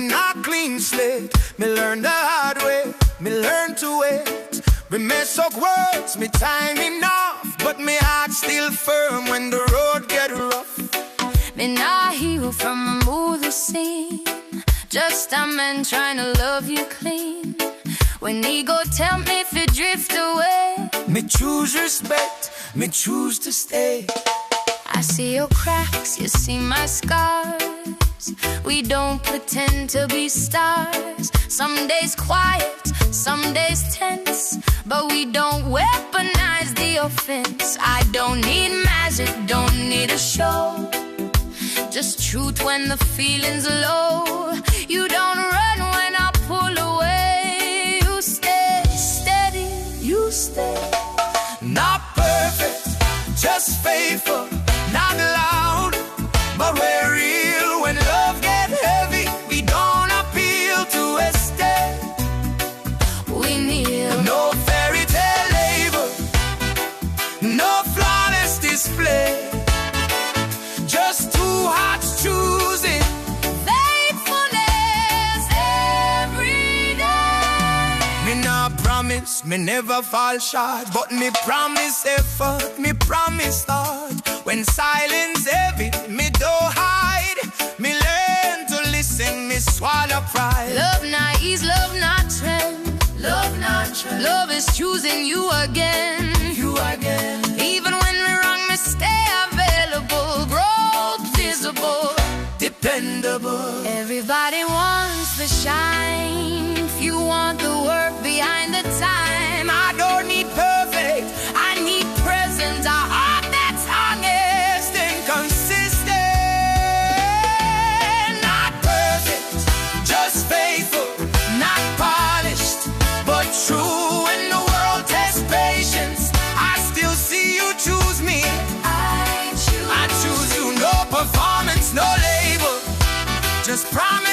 Me not clean slate, me learn the hard way, me learn to wait. Me mess up words, me time enough, but me heart still firm when the road get rough. Me not heal from a movie scene, just a man trying to love you clean. When ego tell me if you drift away, me choose respect, me choose to stay. I see your cracks, you see my scars. We don't pretend to be stars. Some days quiet, some days tense, but we don't weaponize the offense. I don't need magic, don't need a show, just truth when the feeling's low. You don't run when I pull away. You stay steady, you stay. Not perfect, just faithful, not loud, but we're real. When love get heavy, we don't appeal to escape. We kneel. No fairy tale label, no flawless display, just two hearts choosing faithfulness every day. Me not promise, me never fall short, but me promise effort, me promise thought. When silence heavy, me don't hide. Me learn to listen, me swallow pride. Love not ease, love not trend. Love not trend. Love is choosing you again. You again. Even when we're wrong, me stay available. Growth visible, Dependable. everybody wants the shine. If you want the work behind the time, I don't need perfect, I need present, a heart that's honest and consistent. Not perfect, just faithful, not polished, but true. When the world tests patience, I still see you choose me. I choose you. No performance, no label, just promise.